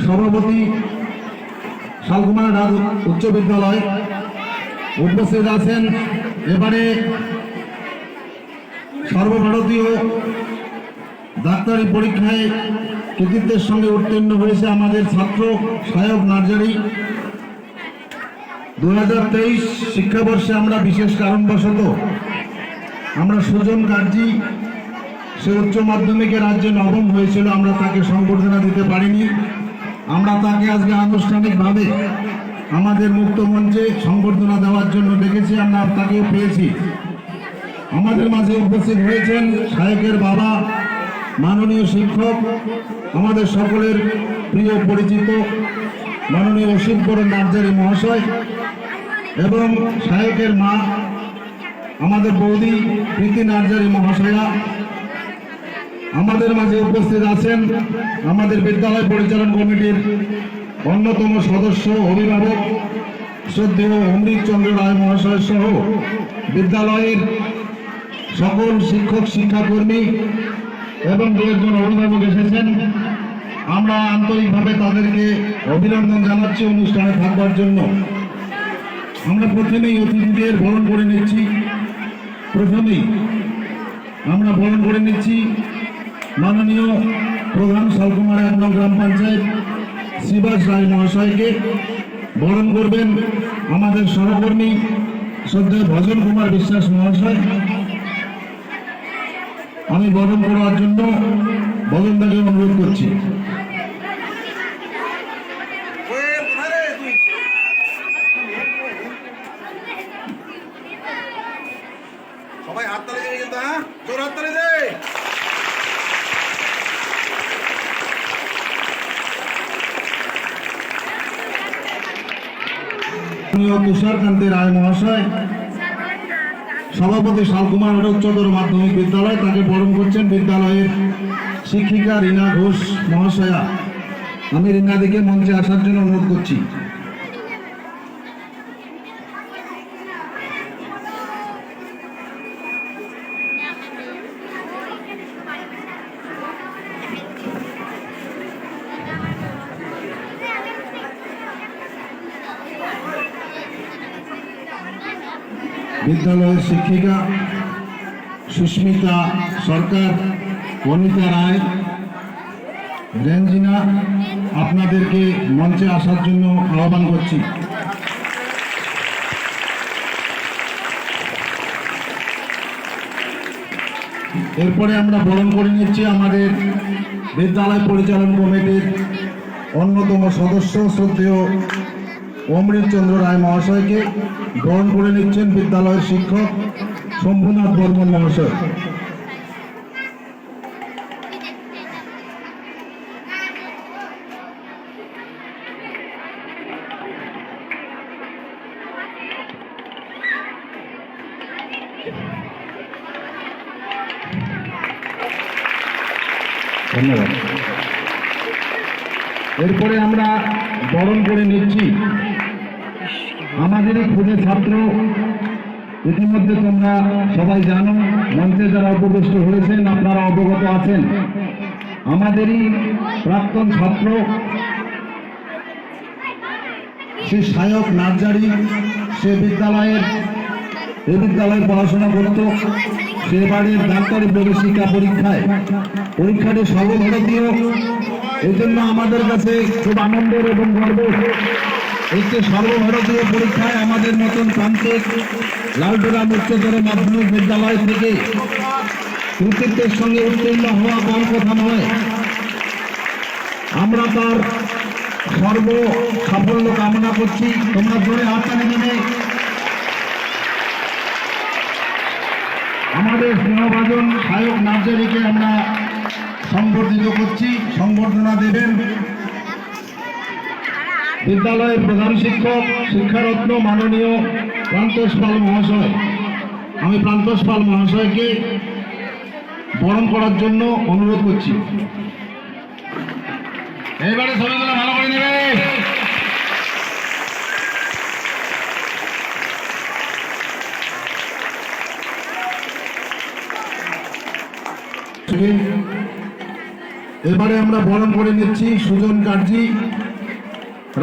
সভাপতি শালকুমার রাজ উচ্চ বিদ্যালয় উপস্থিত আছেন। এবারে সর্বভারতীয় ডাক্তারি পরীক্ষায় কৃতিত্বের সঙ্গে উত্তীর্ণ হয়েছে আমাদের ছাত্র সায়ক নার্জারি। 2023 শিক্ষাবর্ষে আমরা বিশেষ কারণবশত আমরা সুজন কার্জি, সে উচ্চ মাধ্যমিকে রাজ্যে নবম হয়েছিল, আমরা তাকে সংবর্ধনা দিতে পারিনি। আমরা তাকে আজকে আনুষ্ঠানিকভাবে আমাদের মুক্ত মঞ্চে সংবর্ধনা দেওয়ার জন্য ডেকেছি, আমরা তাকেও পেয়েছি। আমাদের মাঝে উপস্থিত হয়েছেন সায়কের বাবা, মাননীয় শিক্ষক, আমাদের সকলের প্রিয় পরিচিত মাননীয় অসীম বড় নার্জারি মহাশয়, এবং সায়কের মা আমাদের বৌদি প্রীতি নার্জারি মহাশয়া। আমাদের মাঝে উপস্থিত আছেন আমাদের বিদ্যালয় পরিচালন কমিটির অন্যতম সদস্য অভিভাবক শ্রদ্ধেয় অমৃত চন্দ্র রায় মহাশয় সহ বিদ্যালয়ের সকল শিক্ষক শিক্ষাকর্মী এবং দু একজন অভিভাবক এসেছেন। আমরা আন্তরিকভাবে তাদেরকে অভিনন্দন জানাচ্ছি অনুষ্ঠানে থাকবার জন্য। আমরা প্রথমেই অতিথিদের বরণ করে নিচ্ছি। আমরা বরণ করে নিচ্ছি মাননীয় প্রধান শালকুমার 1 নং গ্রাম পঞ্চায়েত শ্রীবাস রায় মহাশয়কে। বরণ করবেন আমাদের সহকর্মী শ্রদ্ধেয় ভজন কুমার বিশ্বাস মহাশয়। আমি বরণ করার জন্য ভজনদাকে অনুরোধ করছি। সবাই হাততালি দেবে কিন্তু, হ্যাঁ, জোর হাততালি দে। তুষারকান্তি রায় মহাশয়, সভাপতি শালকুমার উচ্চতর মাধ্যমিক বিদ্যালয়, তাকে বরণ করছেন বিদ্যালয়ের শিক্ষিকা রীনা ঘোষ মহাশয়া। আমি রীনাদিকে মঞ্চে আসার জন্য অনুরোধ করছি। বিদ্যালয়ের শিক্ষিকা সুস্মিতা সরকার, অনিতা রায়, রেঞ্জিনা, আপনাদেরকে মঞ্চে আসার জন্য আহ্বান করছি। এরপরে আমরা বরণ করে নিচ্ছি আমাদের বিদ্যালয় পরিচালন কমিটির অন্যতম সদস্য শ্রদ্ধেয় অমৃত চন্দ্র রায় মহাশয়কে। বরণ করে নিচ্ছেন বিদ্যালয়ের শিক্ষক শম্ভুনাথ বর্মন মহাশয়। ধন্যবাদ। এরপরে আমরা বরণ করে নিচ্ছি আমাদেরই খুদে ছাত্র। ইতিমধ্যে তোমরা সবাই জানো, মঞ্চে যারা উপবিষ্ট হয়েছেন আপনারা অবগত আছেন, আমাদেরই প্রাক্তন ছাত্র শ্রী সায়ক নার্জারি। সে এই বিদ্যালয়ে পড়াশোনা করত। সেবারের ডাক্তারি প্রবেশিকা পরীক্ষাটি সর্বভারতীয়। এই জন্য আমাদের কাছে খুব আনন্দের এবং গর্ব, একটি সর্বভারতীয় পরীক্ষায় আমাদের মতন প্রান্তিক লালটুরাম উচ্চতর মাধ্যমিক বিদ্যালয় থেকে কৃতিত্বের সঙ্গে উত্তীর্ণ হওয়া কম কথা নয়। আমরা তার সর্ব সাফল্য কামনা করছি। তোমরা ধরে হাততালি দেবে। আমাদের স্নেহভাজন সায়ক নার্জারিকে আমরা সংবর্ধিত করছি। সংবর্ধনা দেবেন বিদ্যালয়ের প্রধান শিক্ষক শিক্ষারত্ন মাননীয় প্রান্তোষ পাল মহাশয়। আমি প্রান্তোষ পাল মহাশয়কে বরণ করার জন্য অনুরোধ করছি। এবারে সবাইগুলো ভালো করে নেবে। এবারে আমরা বরণ করে নিচ্ছি সুজন কার্জি,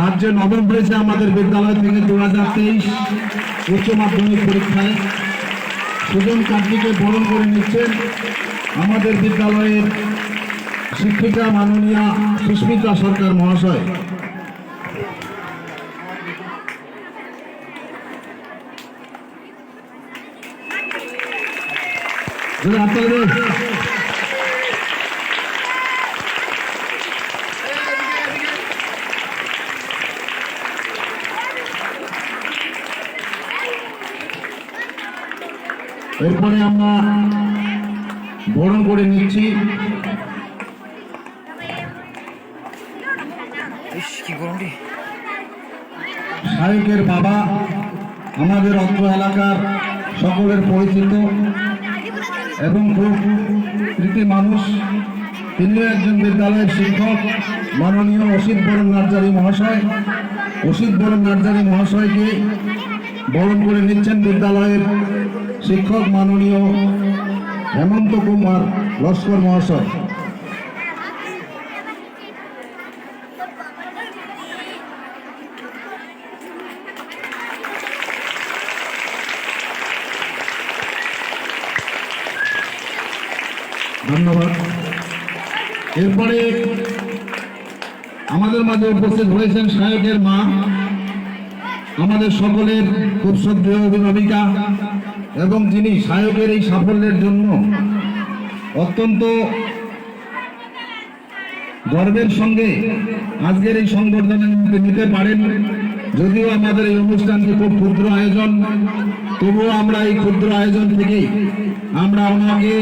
রাজ্যে নবম হয়েছে আমাদের বিদ্যালয় থেকে 2023 উচ্চ মাধ্যমিক পরীক্ষায়। সুজন কার্জিকে বরণ করে নিচ্ছেন আমাদের বিদ্যালয়ের শিক্ষিকা মাননীয়া সুস্মিতা সরকার মহাশয়। আপনাদের এরপরে আমরা বরণ করে নিচ্ছি সায়কের বাবা, আমাদের অত্র এলাকার সকলের পরিচিত এবং খুব কৃতি মানুষ, তিনিও একজন বিদ্যালয়ের শিক্ষক, মাননীয় অসিত বরণ নার্জারি মহাশয়। অসিত বরণ নার্জারি মহাশয়কে বরণ করে নিচ্ছেন বিদ্যালয়ের শিক্ষক মাননীয় হেমন্ত কুমার লস্কর মহাশয়। ধন্যবাদ। এরপরে আমাদের মাঝে উপস্থিত হয়েছেন সায়কের মা, আমাদের সকলের খুব শ্রদ্ধেয় অভিভাবিকা এবং যিনি সায়কের এই সাফল্যের জন্য অত্যন্ত গর্বের সঙ্গে আজকের এই সংবর্ধনা নিতে পারেন। যদিও আমাদের এই অনুষ্ঠানটি খুব ক্ষুদ্র আয়োজন, তবুও আমরা এই ক্ষুদ্র আয়োজন থেকেই আমরা ওনাকে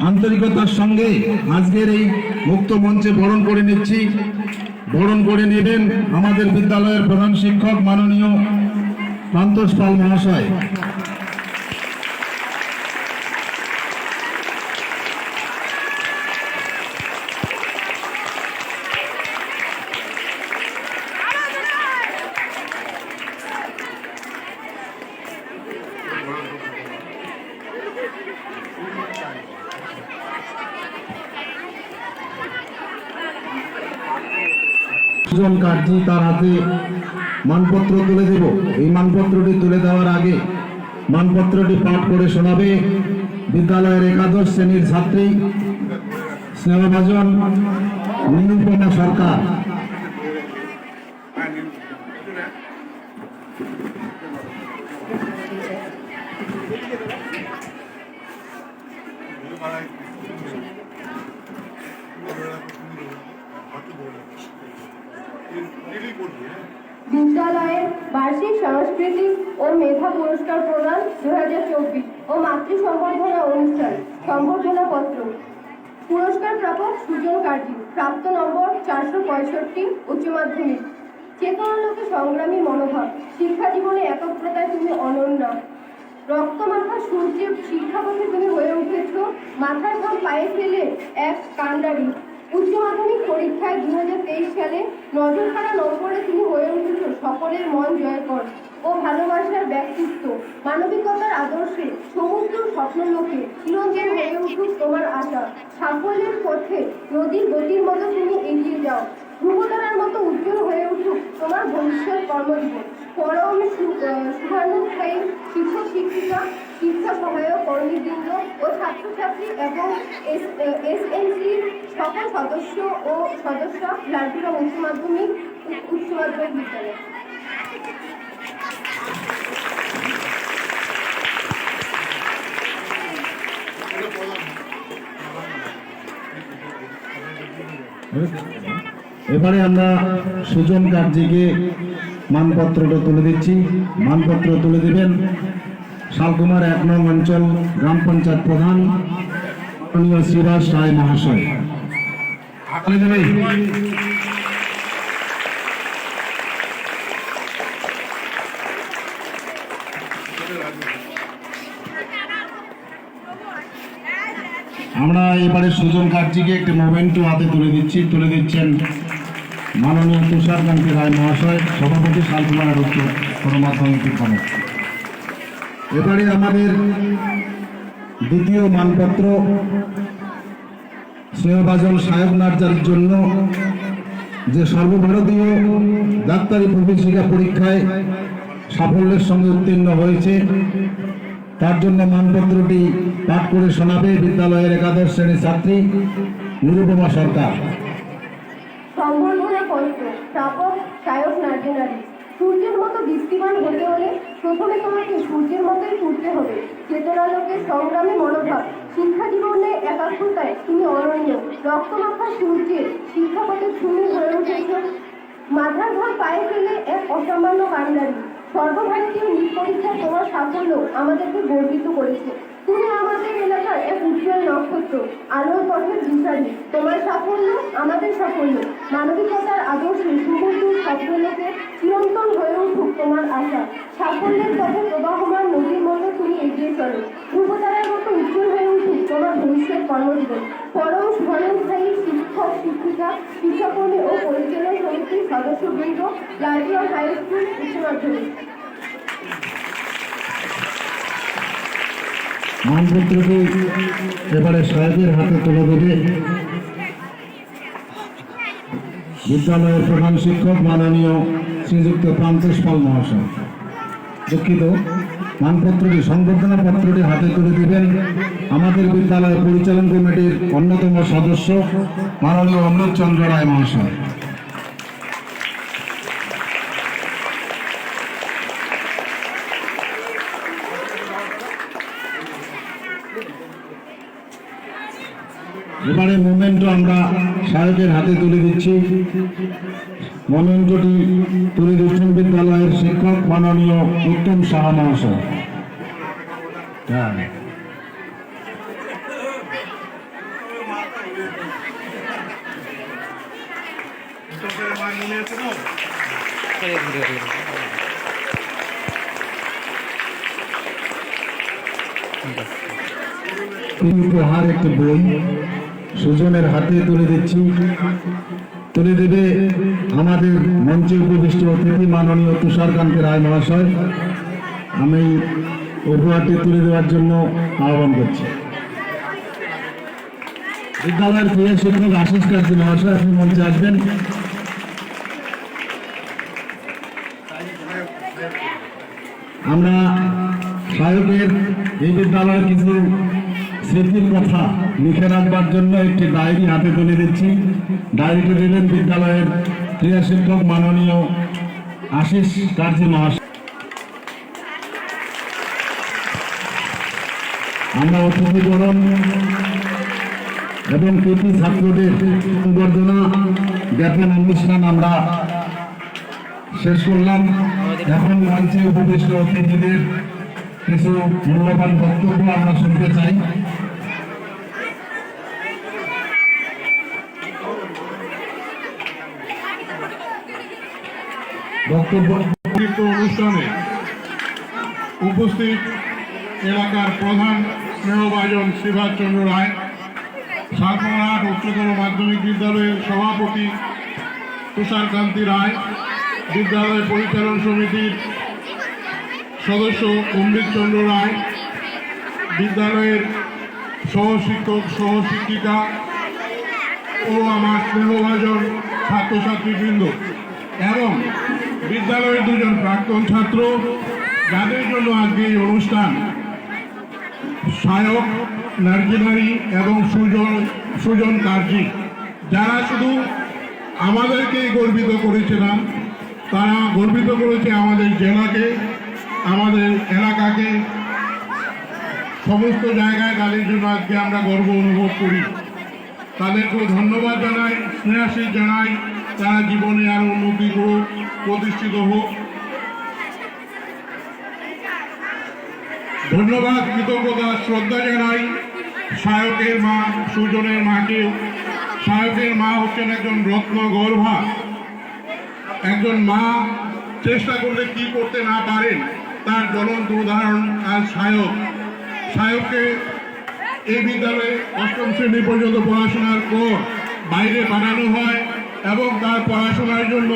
আন্তরিকতার সঙ্গে আজকের এই মুক্ত মঞ্চে বরণ করে নিচ্ছি। বরণ করে নেবেন আমাদের বিদ্যালয়ের প্রধান শিক্ষক মাননীয় প্রান্তোষ পাল মহাশয়। সুজন কার্জি তার হাতে মানপত্র তুলে দেব। এই মানপত্রটি তুলে দেওয়ার আগে মানপত্রটি পাঠ করে শোনাবে বিদ্যালয়ের একাদশ শ্রেণীর ছাত্রী স্নেহভাজন নিরুপমা সরকার। বিদ্যালয়ের বার্ষিক সাংস্কৃতিক ও মেধা পুরস্কার প্রদান 2024 ও মাতৃ সম্বর্ধনা অনুষ্ঠান। সম্বর্ধনা পত্র। পুরস্কার প্রাপক সুজন কার্জি, প্রাপ্ত নম্বর 465, উচ্চ মাধ্যমিক। চেতনালোকে সংগ্রামী মনোভাব, শিক্ষা জীবনে একত্রতায় তুমি অনন্যা। রক্তমাখা সূর্যের শিক্ষাপথে তুমি হয়ে উঠেছ মাথায় ঘাম পায়ে ফেলে এক কাণ্ডারি। উচ্চ মাধ্যমিক পরীক্ষায় 2023 সালে নজরকাড়া নম্বরে তুমি হয়ে উঠেছ সকলের মন জয় কর ও ভালোবাসার ব্যক্তিত্ব। মানবিকতার আদর্শে সমুদ্র স্বপ্নলোকে চিরঞ্জীব হয়ে উঠুক তোমার আশা। সাফল্যের পথে নদীর গতির মতো তুমি এগিয়ে যাও। ধ্রুবতারার মতো উজ্জ্বল হয়ে উঠুক তোমার ভবিষ্যৎ কর্মজীবন। পরম শুভানুধ্যায়ী শিক্ষক শিক্ষিকা, শিক্ষা সহায়ক কর্মীবৃন্দ ও ছাত্রছাত্রী এবং এসএনসির সকল সদস্য ও সদস্য লালপুরা উচ্চ মাধ্যমিক বিদ্যালয়। এবারে আমরা সুজন কার্জিকে মানপত্রটা তুলে দিচ্ছি। মানপত্র তুলে দিবেন শালকুমার 1 নং অঞ্চল গ্রাম পঞ্চায়েত প্রধান মাননীয় শ্রীবাস রায় মহাশয়। আমরা এবারে সুজন কার্জিকে একটি মোমেন্টো হাতে তুলে দিচ্ছেন মাননীয় তুষারকান্তি রায় মহাশয়, সভাপতি শালকুমার উচ্চ মাধ্যমিক বিদ্যালয়। এবারে আমাদের দ্বিতীয় মানপত্র স্নেহভাজন সাহেব নার্জারির জন্য যে সর্বভারতীয় ডাক্তারি প্রবেশিকা পরীক্ষায় সাফল্যের সঙ্গে উত্তীর্ণ হয়েছে, তার জন্য মানপত্রটি পাঠ করে শোনাবে বিদ্যালয়ের একাদশ শ্রেণীর ছাত্রী নিরুপমা সরকার। সম্বর্ধনা পত্র প্রাপক সায়ক নার্জেনারি। সূর্যের মতো দীপ্তিমান হতে হলে প্রথমে তোমাকে সূর্যের মতোই ফুটতে হবে। চেতনালোকের সংগ্রামে মনোভাব, শিক্ষা জীবনে একাগ্রতায় তুমি অনন্য। রক্তমাখা সূর্যের শিক্ষাপথে তুমি হয়ে উঠেছ মাথার ঘর পায়ে ফেলে এক অসামান্য কাণ্ডারি। সর্বভারতীয় নিট পরীক্ষায় তোমার সাফল্য আমাদেরকে গর্বিত করেছে। তুমি আমাদের এলাকার এক উজ্জ্বল নক্ষত্র, আলোর পথের দিশারি। তোমার সাফল্য আমাদের সাফল্য। মানবিকতার আদর্শে সুবন্ধু স্বপ্নলোকে চিরন্তন হয়ে উঠুক তোমার আশা। সাফল্যের পথে প্রবাহমান নদীর মতো তুমি এগিয়ে চলো। ধ্রুবতারার মতো উজ্জ্বল হয়ে উঠুক তোমার ভবিষ্যৎ কর্মজীবন। পরম স্মরণস্থায়ী শিক্ষক শিক্ষিকা, শিক্ষাকর্মী ও পরিচালনা সমিতির সদস্যবৃন্দ, লালপুরা হাই স্কুল উচ্চ মাধ্যমিক। মানপত্রটি এবারে সাহেবের হাতে তুলে দেবে বিদ্যালয়ের প্রধান শিক্ষক মাননীয় শ্রীযুক্ত প্রান্তেশ পাল মহাশয়। দুঃখিত, মানপত্রটি সংবর্ধনা পত্রটি হাতে তুলে দেবেন আমাদের বিদ্যালয় পরিচালন কমিটির অন্যতম সদস্য মাননীয় অমৃত চন্দ্র রায় মহাশয়। এবারে মোমেন্টো আমরা সাহেবের হাতে তুলে দিচ্ছি। মোমেন্টোটি তুলে দিচ্ছেন বিদ্যালয়ের শিক্ষক মাননীয় উত্তম সাহা মহাশয়। উপহার একটি বই সুজনের হাতে তুলে দিচ্ছি। তুলে দেবে আমাদের মঞ্চে উপবিষ্ট অতিথি মাননীয় তুষারকান্তি রায় মহাশয়। আমি উপহারটি তুলে দেওয়ার জন্য আহ্বান করছি। বিদ্যালয়ের প্রিয় শিক্ষক আশিস কান্তি মহাশয়, আপনি মঞ্চে আসবেন। আমরা সাহেবের এই বিদ্যালয়ের কিছু স্মৃতির কথা লিখে রাখবার জন্য একটি ডায়েরি হাতে তুলে দিচ্ছি। ডায়েরিটি দিলেন বিদ্যালয়ের ক্রীড়া শিক্ষক মাননীয় আশিস কার্জি মহাশয়। আমরা অতিথিকরণ এবং কৃতি ছাত্রদের সংবর্ধনা জ্ঞাপন অনুষ্ঠান আমরা শেষ করলাম। এখন মঞ্চে উপবিষ্ট অতিথিদের কিছু মূল্যবান বক্তব্য আমরা শুনতে চাই। বক্তব্য অনুষ্ঠানে উপস্থিত এলাকার প্রধান স্নেহভাজন শিবাজ চন্দ্র রায়, সালপনাহাট উচ্চতর মাধ্যমিক বিদ্যালয়ের সভাপতি তুষারকান্তি রায়, বিদ্যালয় পরিচালন সমিতির সদস্য অমৃত চন্দ্র রায়, বিদ্যালয়ের সহশিক্ষক সহশিক্ষিকা ও আমার স্নেহভাজন ছাত্রছাত্রীবৃন্দ এবং বিদ্যালয়ের দুজন প্রাক্তন ছাত্র, যাদের জন্য আজকে এই অনুষ্ঠান, সায়ক নার্জেনারি এবং সুজন কার্জি, যারা শুধু আমাদেরকে গর্বিত করেছে না, তারা গর্বিত করেছে আমাদের জেলাকে, আমাদের এলাকাকে। সমস্ত জায়গায় তাদের জন্য আজকে আমরা গর্ব অনুভব করি। তাদেরকেও ধন্যবাদ জানাই, স্নেহাশীষ জানাই। তারা জীবনে আরো উন্নতি করুক, প্রতিষ্ঠিত হোক। ধন্যবাদ, কৃতজ্ঞতা, শ্রদ্ধা জানাই সায়কের মা সুজনের মাকেও। সায়কের মা হচ্ছেন একজন রত্ন গর্ভা। একজন মা চেষ্টা করলে কি করতে না পারেন, তার জ্বলন্ত উদাহরণ আজ সায়ক। সায়ককে এই বিদ্যালয়ে অষ্টম শ্রেণী পর্যন্ত পড়াশোনার পর বাইরে পাঠানো হয় এবং তার পড়াশোনার জন্য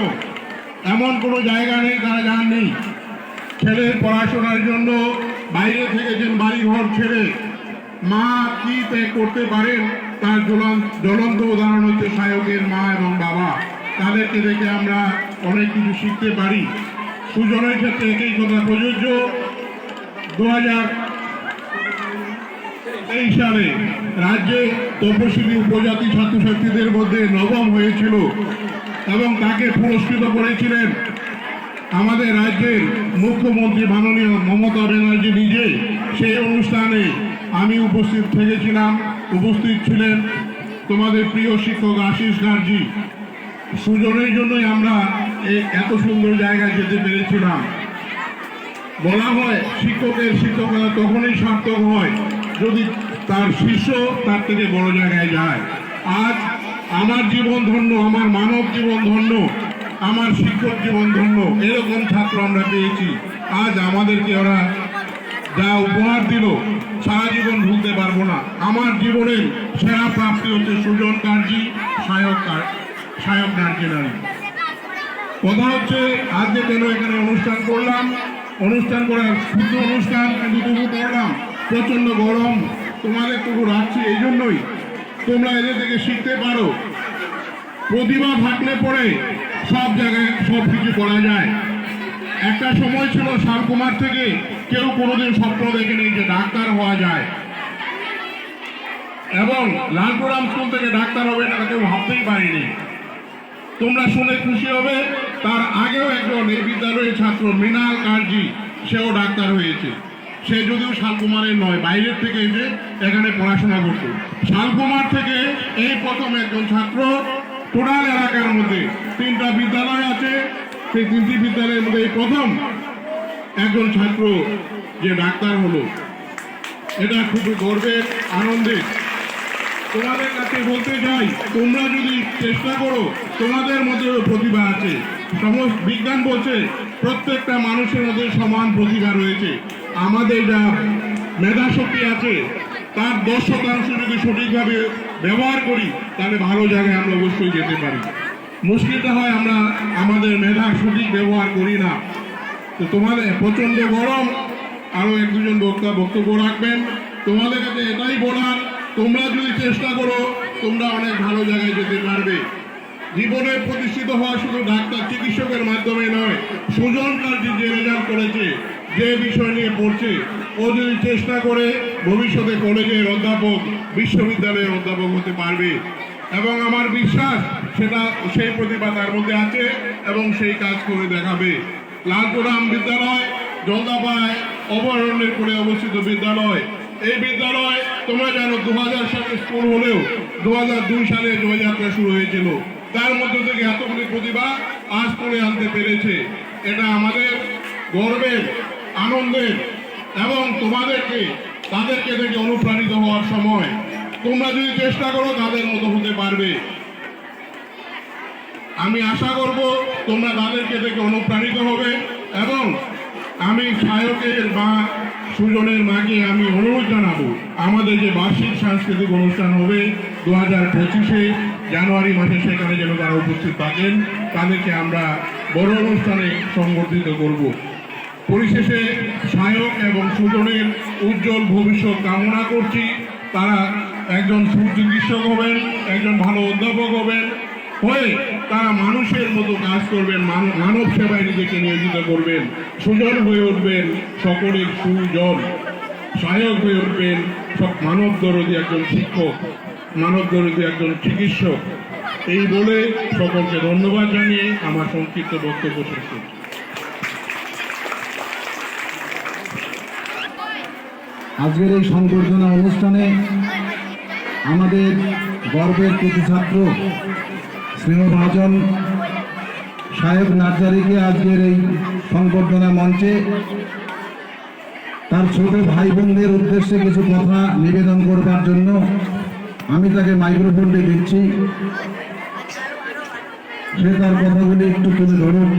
এমন কোনো জায়গা নেই তারা যাননি। ছেলের পড়াশোনার জন্য বাইরে থেকেছেন, বাড়িঘর ছেড়ে। মা কি ত্যাগ করতে পারেন তার জ্বলন্ত উদাহরণ হচ্ছে সায়কের মা এবং বাবা। তাদেরকে দেখে আমরা অনেক কিছু শিখতে পারি। সুজনের ক্ষেত্রে একই কথা প্রযোজ্য। 2023 সালে রাজ্যে তপশিলি উপজাতি ছাত্রছাত্রীদের মধ্যে নবম হয়েছিল এবং তাকে পুরস্কৃত করেছিলেন আমাদের রাজ্যের মুখ্যমন্ত্রী মাননীয় মমতা ব্যানার্জি নিজে। সেই অনুষ্ঠানে আমি উপস্থিত ছিলেন তোমাদের প্রিয় শিক্ষক আশিস গার্জি। সুজনের জন্যই আমরা এই এত সুন্দর জায়গায় যেতে পেরেছিলাম। বলা হয় শিক্ষকের শিক্ষকতা তখনই সার্থক হয় যদি তার শিষ্য তার থেকে বড় জায়গায় যায়। আজ আমার জীবন ধন্য, আমার মানব জীবন ধন্য, আমার শিক্ষক জীবন ধন্য, এরকম ছাত্র আমরা পেয়েছি। আজ আমাদেরকে ওরা যা উপহার দিল সারা জীবন ভুলতে পারবো না। আমার জীবনের সেরা প্রাপ্তি হচ্ছে সুজন কার্জি, সায়ক নার্জিনারি। কথা হচ্ছে আজকে কেন এখানে অনুষ্ঠান করলাম, অনুষ্ঠান করার শুদ্ধ অনুষ্ঠান কিন্তু তবু করলাম। প্রচন্ড গরম, তোমাদের তবু রাখছি এই জন্যই তোমরা এদের থেকে শিখতে পারো। প্রতিভা থাকলে পরে সব জায়গায় সব কিছু করা যায়। একটা সময় ছিল শালকুমার থেকে কেউ কোনোদিন স্বপ্ন দেখেনি যে ডাক্তার হওয়া যায়, এবং লালপুরাম স্কুল থেকে ডাক্তার হবে এটা কেউ ভাবতেই পারিনি। তোমরা শুনে খুশি হবে, তার আগেও একজন এই বিদ্যালয়ের ছাত্র মৃণাল কার্জি, সেও ডাক্তার হয়েছে। সে যদিও শালকুমারের নয়, বাইরের থেকে এসে এখানে পড়াশোনা করত। শালকুমার থেকে এই প্রথম একজন ছাত্র। টোটাল এলাকার মধ্যে 3টা বিদ্যালয় আছে, সেই 3টি বিদ্যালয়ের মধ্যে এই প্রথম একজন ছাত্র যে ডাক্তার হলো। এটা খুবই গর্বের, আনন্দের। তোমাদের কাছে বলতে চাই, তোমরা যদি চেষ্টা করো, তোমাদের মধ্যে প্রতিভা আছে। সমস্ত বিজ্ঞান বলছে প্রত্যেকটা মানুষের মধ্যে সমান প্রতিভা রয়েছে। আমাদের যা মেধা শক্তি আছে তার 10% যদি সঠিকভাবে ব্যবহার করি তাহলে ভালো জায়গায় আমরা অবশ্যই যেতে পারি। মুশকিলটা হয় আমরা আমাদের মেধার সঠিক ব্যবহার করি না। তো তোমাদের প্রচন্ড গরম, আরো 1-2 জন বক্তব্য রাখবেন। তোমাদের কাছে এটাই বলার, তোমরা যদি চেষ্টা করো তোমরা অনেক ভালো জায়গায় যেতে পারবে। জীবনে প্রতিষ্ঠিত হওয়া শুধু ডাক্তার চিকিৎসকের মাধ্যমে নয়। সুজন কার্জি যে রেজাল্ট করেছে, যে বিষয় নিয়ে পড়ছে, ও যদি চেষ্টা করে ভবিষ্যতে কলেজের অধ্যাপক, বিশ্ববিদ্যালয়ের অধ্যাপক হতে পারবে। এবং আমার বিশ্বাস সেই প্রতিভা তার মধ্যে আছে এবং সেই কাজ করে দেখাবে। লালপুরাম বিদ্যালয় জলদাপাড়ায় অভয়ারণ্যের করে অবস্থিত বিদ্যালয়। এই বিদ্যালয় তোমরা জানো 2000 সালে স্কুল হলেও 2002 সালে জয়যাত্রা শুরু হয়েছিল। তার মধ্যে থেকে এতগুলি প্রতিভা আজ করে আনতে পেরেছে। এটা আমাদের গর্বের, আনন্দের, এবং তাদেরকে দেখে অনুপ্রাণিত হওয়ার সময়। তোমরা যদি চেষ্টা করো তাদের মতো হতে পারবে। আমি আশা করব তোমরা তাদেরকে দেখে অনুপ্রাণিত হবে। এবং আমি সায়কের মা, সুজনের মাকে আমি অনুরোধ জানাবো, আমাদের যে বার্ষিক সাংস্কৃতিক অনুষ্ঠান হবে 2025-এ জানুয়ারি মাসে, সেখানে যেন তারা উপস্থিত থাকেন। তাদেরকে আমরা বড় অনুষ্ঠানে সংবর্ধিত করব। পরিশেষে সায়ক এবং সুজনের উজ্জ্বল ভবিষ্যৎ কামনা করছি। তারা একজন সুচিকিৎসক হবেন, একজন ভালো অধ্যাপক হবেন, হয়ে তারা মানুষের মতো কাজ করবেন, মানব সেবায় নিজেকে নিয়োজিত করবেন। সুজন হয়ে উঠবেন সকলের সুজন, সায়ক হয়ে উঠবেন সব মানব দরদী একজন শিক্ষক, মানব দরদী একজন চিকিৎসক। এই বলে সকলকে ধন্যবাদ জানিয়ে আমার সংক্ষিপ্ত বক্তব্য শেষ করছি। আজকের এই সংবর্ধনা অনুষ্ঠানে আমাদের গর্বের কৃতি ছাত্র স্নেহভাজন সায়ক নার্জারিকে আজকের এই সংবর্ধনা মঞ্চে তার ছোট ভাই বোনদের উদ্দেশ্যে কিছু কথা নিবেদন করবার জন্য আমি তাকে মাইক্রোফোনটি দিচ্ছি। সে তার কথাগুলি একটু তুলে ধরুন,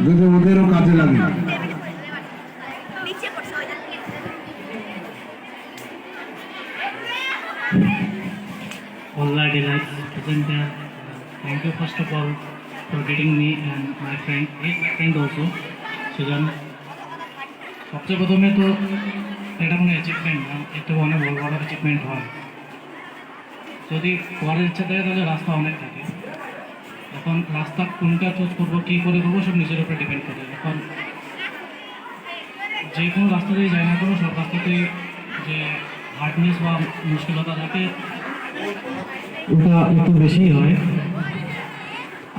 যদি ওদেরও কাজে লাগে। All our delights present there. Thank you first of all for getting me and my friend, also, Sujan. सबसे प्रथमे तो এটা মানে অ্যাচিভমেন্ট না, এটা অনেক বড় বড় অ্যাচিভমেন্ট হয়। যদি পড়ার ইচ্ছা থাকে তাহলে রাস্তা অনেক থাকে। এখন রাস্তা কোনটা চুজ করবো, কী করে করবো, সব নিজের উপরে ডিপেন্ড করে। এখন যে কোনো রাস্তাতেই যাই না করো, সব রাস্তাতেই যে হার্ডনেস বা মুশকিলতা থাকে ওটা একটু বেশিই হয়।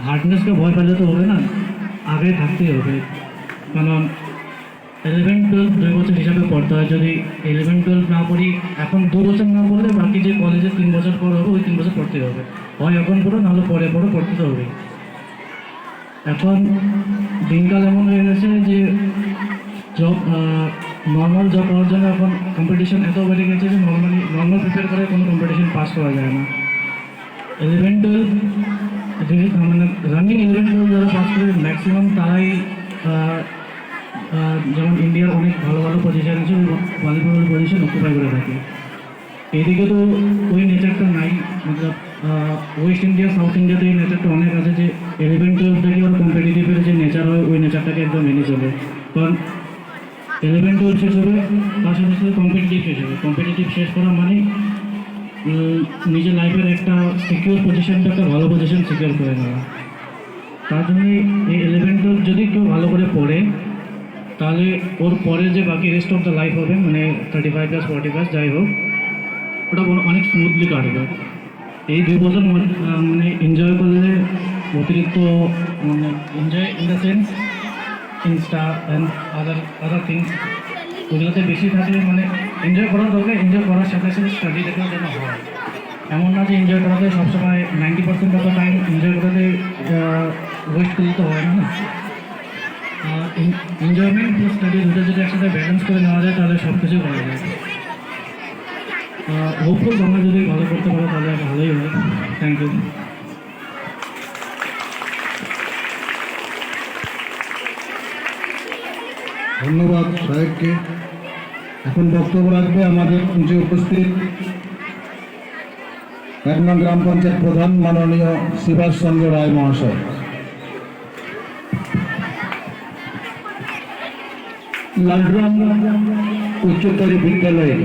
হার্ডনেসকে ভয় পেলে তো হবে না, আগে থাকতেই হবে। কারণ 11-12 2 বছর হিসাবে পড়তে হয়। যদি 11-12 না পড়ি, এখন 2 বছর না পড়লে বাকি যে কলেজে 3 বছর পর হবে, ওই 3 বছর পড়তেই হবে। হয় এখন পড়ো, নাহলে পরে পড়তে তো হবে। এখন দিনকাল এমন হয়ে গেছে যে জব, নর্মাল জব পাওয়ার জন্য এখন কম্পিটিশন এত বেড়ে গেছে যে নর্মাল প্রিপেয়ার করে কোনো কম্পিটিশন পাস করা যায় না। 11-12 মানে রানিং 11-12 যারা পাস করে ম্যাক্সিমাম তারাই যেমন ইন্ডিয়ার অনেক ভালো ভালো পজিশন আছে, ভলিবল পজিশন অকুপাই করে থাকে। এদিকে তো ওই নেচারটা নাই, মতলব ওয়েস্ট ইন্ডিয়া সাউথ ইন্ডিয়াতে এই নেচারটা অনেক আছে যে 11-12 থেকে ওর কম্পিটিটিভের যে নেচার হয়, ওই নেচারটাকে একদম মেনে চলে। কারণ 11-12 শেষ হবে, তার সাথে সাথে কম্পিটিটিভ শেষ হবে। কম্পিটিটিভ শেষ করা মানে নিজের লাইফের একটা সিকিউর পজিশনটা, একটা ভালো পজিশন সিকিউর করে নেওয়া। তার জন্যই এই 11-12 যদি কেউ ভালো করে পড়ে, তাহলে ওর পরে যে বাকি রেস্ট অফ দ্য লাইফ হবে, মানে 35+, 40+, যাই হোক, ওটা অনেক স্মুথলি কাটবে। এই 2 বছর মানে এনজয় করলে অতিরিক্ত, মানে enjoy in the sense Insta and other things, ওগুলোতে বেশি থাকলে মানে এনজয় করার দরকার। এনজয় করার সাথে সাথে স্টাডিটাকেও যেন হয়। এমন না যে এনজয় করাতে সবসময় 90% অফ দ্য টাইম এনজয় করাতে ওয়েস্ট করে দিতে হয় না। এনজয়মেন্ট প্লাস স্টাডি দুটো যদি একসাথে ব্যালেন্স করে নেওয়া যায়, তাহলে সব কিছু করা যায়। হোপফুল তোমরা যদি ভালো করতে পারো তাহলে ভালোই হয়। Thank you. ধন্যবাদ সাহেবকে। এখন বক্তব্য রাখবে আমাদের মঞ্চে উপস্থিত 1 নং গ্রাম পঞ্চায়েত প্রধান মাননীয় শিবাস চন্দ্র রায় মহাশয়। লালগ্রাম উচ্চতর বিদ্যালয়ে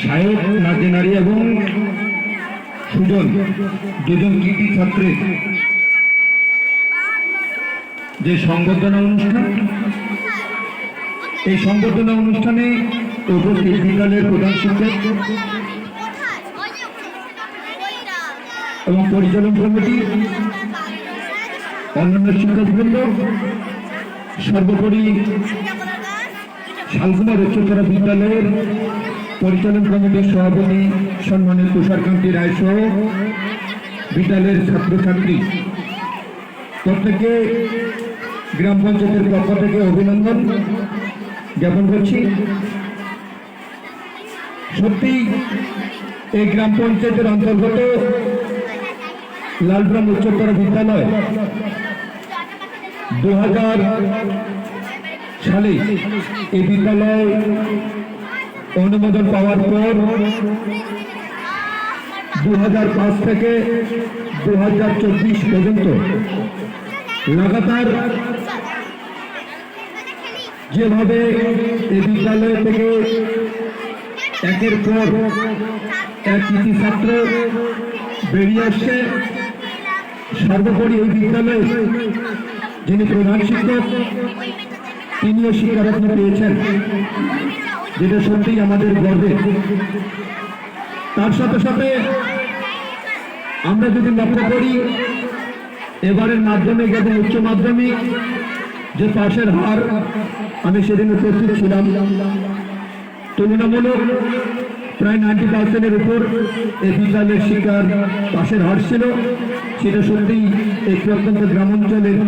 সাহেব নাজেনারি এবং সুজন দুজন কৃতি ছাত্রের যে সংবর্ধনা অনুষ্ঠান, এই সংবর্ধনা অনুষ্ঠানে উপস্থিত বিদ্যালয়ের প্রধান শিক্ষক এবং পরিচালন কমিটি, অন্যান্য শিক্ষকবৃন্দ, সর্বোপরি শালকুমার উচ্চতর বিদ্যালয়ের পরিচালন কমিটির সভাপতি সম্মানিত তুষারকান্তি রায় সহ বিদ্যালয়ের ছাত্রছাত্রী প্রত্যেকে গ্রাম পঞ্চায়েতের পক্ষ থেকে অভিনন্দন জ্ঞাপন করছি। সত্যি এই গ্রাম পঞ্চায়েতের অন্তর্গত লালগ্রাম উচ্চতর বিদ্যালয় 2000 সালে এই বিদ্যালয় অনুমোদন পাওয়ার পর 2005 থেকে 2024 পর্যন্ত লাগাতার যেভাবে এই বিদ্যালয় থেকে একের পর এক কৃতি ছাত্র বেরিয়ে আসছে, সর্বোপরি এই বিদ্যালয়ে যিনি প্রধান শিক্ষক তিনিও শিক্ষারত্ন পেয়েছেন, যেটা সত্যিই আমাদের গর্বের। তার সাথে সাথে আমরা যদি লক্ষ্য করি, এবারের মাধ্যমিক এবং উচ্চ মাধ্যমিক যে পাশের হার, আমি সেদিন উপস্থিত ছিলাম, তুলনামূলক প্রায় 90% উপর এই বিদ্যালয়ের শিক্ষার পাশের হার ছিল। সেটা সত্যিই একটি অত্যন্ত গ্রামাঞ্চলের